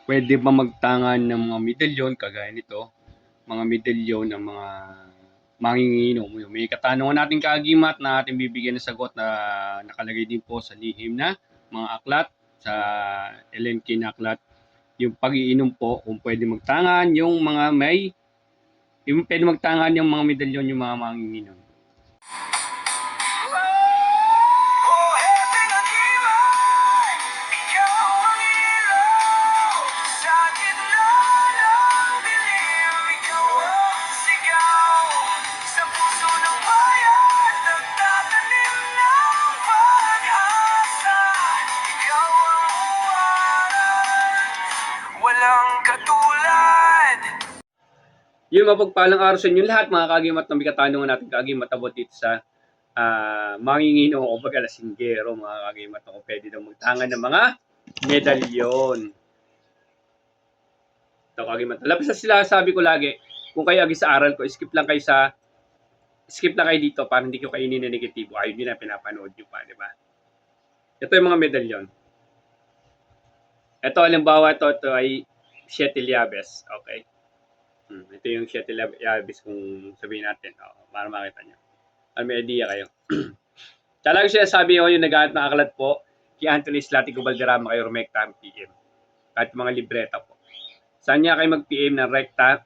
Pwede ba magtangan ng mga medalyon kagaya nito, mga medalyon ng mga manginginom? May katanungan nating kaagimat na ating bibigyan ng sagot na nakalagay din po sa lihim na mga aklat, sa LNK na aklat. Yung pag-iinom po, kung pwede magtangan, yung pwede magtangan yung mga medalyon, yung mga manginginom. Walang katulad. Yung mapagpalang araw sa inyo lahat, mga kagimat na may katanungan natin kagimat about dito sa manginginom o baga lasinggero, mga kagimat ako pwede daw magtangan ng mga medalyon. Ito kagimat. Labas na sila, sabi ko lagi, kung kayo agi sa aral ko, skip lang kayo dito para hindi ko kainin na negatibo. Ayun yun na pinapanood nyo pa, di ba? Ito yung mga medalyon. Ito, halimbawa, ito ay Siete Llaves. Okay. Ito yung Siete Llaves kung sabihin natin. Para makita nyo. May idea kayo. Talagang sinasabi ko yung naghahanap ng aklat po, kay Anthony Slatico Valderrama kayo rumekta ang PM. Kahit mga libreta po. Saan niya kayo mag-PM ng rekta?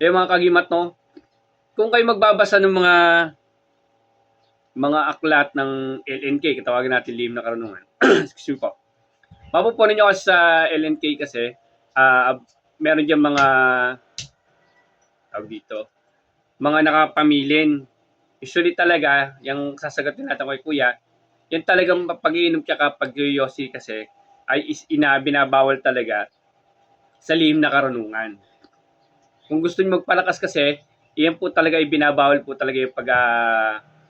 Mga kagimat, no? Kung kayo magbabasa ng mga aklat ng LNK, katawagin natin lihim na karunungan. Excuse me po. Mapupunin nyo kasi sa LNK kasi, meron dyan mga, mga nakapamilin. Usually talaga, yung sasagutin natin kay kuya, yan talagang pag-iinom tsaka pag-yoyosi kasi ay binabawal talaga sa lihim na karunungan. Kung gusto niyo magpalakas kasi, iyan po talaga ibinabawal po talaga yung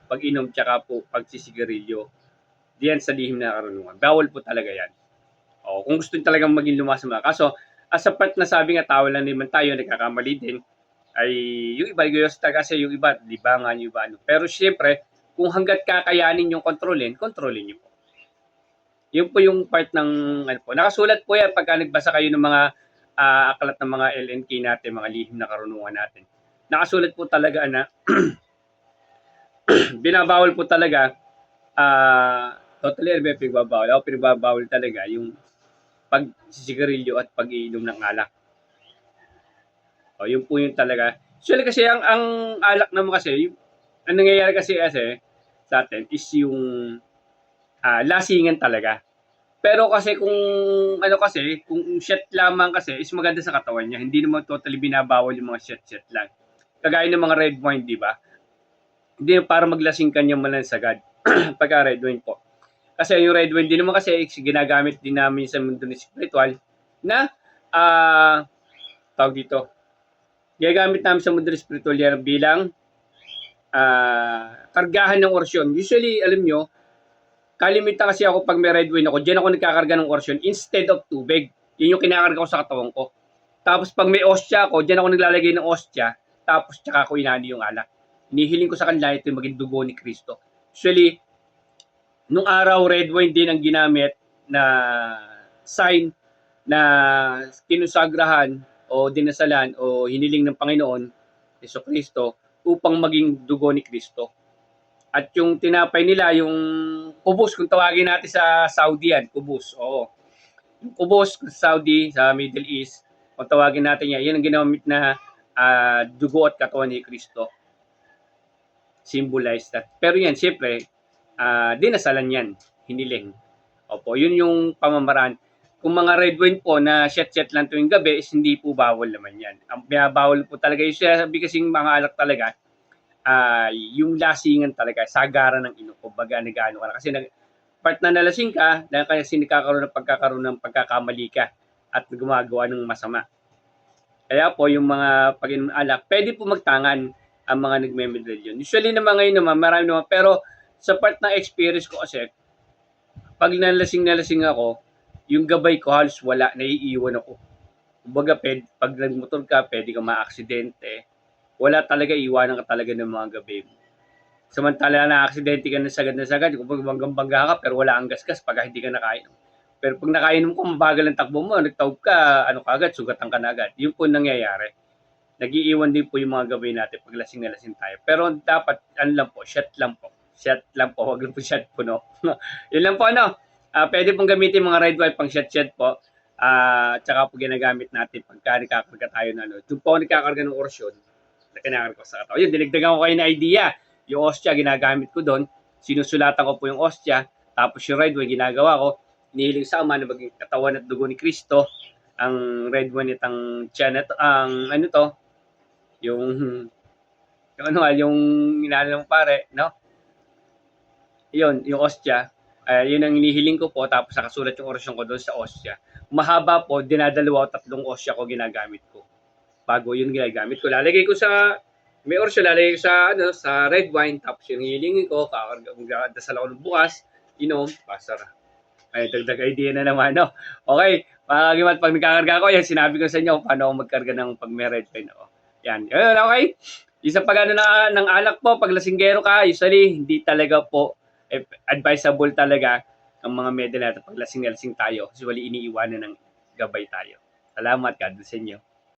pag-inom tsaka po pagsisigarilyo. Diyan sa lihim na karunungan. Bawal po talaga yan. Kung gusto niyo talagang maging lumasama. Kaso, as a part na sabi nga, tao lang naman tayo, nagkakamali din, ay yung iba, kasi yung iba, libangan, yung iba, ano. Pero syempre, kung hanggat kakayanin yung kontrolin niyo po. Yun po yung part ng, nakasulat po yan pagka nagbasa kayo ng mga aklat ng mga LNK natin, mga lihim na karunungan natin. Nakasulat po talaga na binabawal po talaga, totally pinagbabawal. Pinagbabawal talaga yung pagsisigarilyo at pag-iinom ng alak. Yun po yung talaga. Actually kasi ang alak naman kasi, ang nangyayari kasi sa atin is yung lasingan talaga. Pero kasi kung shot lamang kasi is maganda sa katawan niya. Hindi naman totally binabawal yung mga shot lang. Kagaya ng mga red wine, di ba? Hindi para maglasing ka niya man lang sagad. Pagka red wine po. Kasi yung red wine din naman kasi ginagamit din namin sa mundo ng spiritual na tawag dito. Ginagamit namin sa mundo ng spiritual yan bilang kargahan ng orasyon. Usually, alam nyo, kalimitan kasi ako pag may red wine ako, diyan ako nagkakarga ng orasyon instead of tubig. Yun yung kinakarga ko sa katawan ko. Tapos pag may ostya ako, diyan ako naglalagay ng ostya, tapos tsaka ako inani yung alak. Inihiling ko sa kanila ito yung maging dugo ni Kristo. Actually, nung araw, red wine din ang ginamit na sign na kinusagrahan o dinasalan o hiniling ng Panginoon, Yeso Kristo, upang maging dugo ni Kristo. At yung tinapay nila, yung kubos, kung tawagin natin sa Saudi yan, kubos, oo. Yung kubos sa Saudi, sa Middle East, kung tawagin natin yan, yan ang ginamit na dugo at katawan ni Kristo. Symbolize that. Pero yan, siyempre, dinasalan yan, hiniling. Opo, yun yung pamamaraan. Kung mga red wine po na shot lang tuwing gabi is hindi po bawal naman yan. Ang bawal po talaga yung sabi kasing mga alak talaga, yung lasingan talaga, sagaran ng inom. Kumbaga, nag-ano ka na. Kasi part na nalasing ka, dahil kasi pagkakaroon ng pagkakamali ka at gumagawa ng masama. Kaya po, yung mga pag-inom alak, pwede po magtangan ang mga nagme-medallion. Usually naman ngayon naman, marami naman, pero sa part ng experience ko kasi, pag nalasing ako, yung gabay ko halos wala, naiiwan ako. Kumbaga, pag nagmotor ka, pwede ka ma-aksidente. Wala talaga, iwanan ka talaga ng mga gabi. Samantala na aksidente ka na sagad, kumbaga bangga ka, pero wala ang gasgas pag hindi ka nakain. Pero pag nakainom ko, mabagal ang takbo mo, nagtawag ka, ano kagad, sugatan ka na agad. Yun po nangyayari. Nagiiwan din po yung mga gawin natin pag lasing na lasing tayo. Pero dapat, ano lang po, shot lang po. Shot lang po, wag lang po shot po, no? Yun lang po, ano. Pwede pong gamitin mga red wine pang shot-shot po. Tsaka po ginagamit natin pagka nakakarga tayo na ano. Doon po ako nagkakarga ng orasyon na kinakarga ko sa katawan. Yun, dinagdagan ko kayo na idea. Yung ostya, ginagamit ko doon. Sinusulatan ko po yung ostya. Tapos yung red wine, ginagawa ko. Inihiling sa Ama na maging katawan at dugo ni Kristo. Ang red wine itang tiyan, ang ano to, yung ano yung inano ng pare, no? Yun, yung ostya. Yun ang inihiling ko po, tapos nakasulat yung orasyon ko doon sa ostya. Mahaba po, dinadalawa o tatlong ostya ko ginagamit ko. Bago yun ginagamit ko. Lalagay ko sa, may orasyon, lalagay ko sa, ano, sa red wine, tapos yung hilingin ko, dasal ako ng bukas, inom, pasara. Ay, dagdag idea na naman, no? Okay, mga kagimat, pag nagkakarga ko, yan, sinabi ko sa inyo paano ako magkarga ng pag may red wine ako. Yan, okay? Isa pag ano ng alak po, pag lasinggero ka, usually, hindi talaga po advisable talaga ang mga medal natin pag lasing na lasing tayo. Usually, iniiwanan ng gabay tayo. Salamat, God bless sa inyo.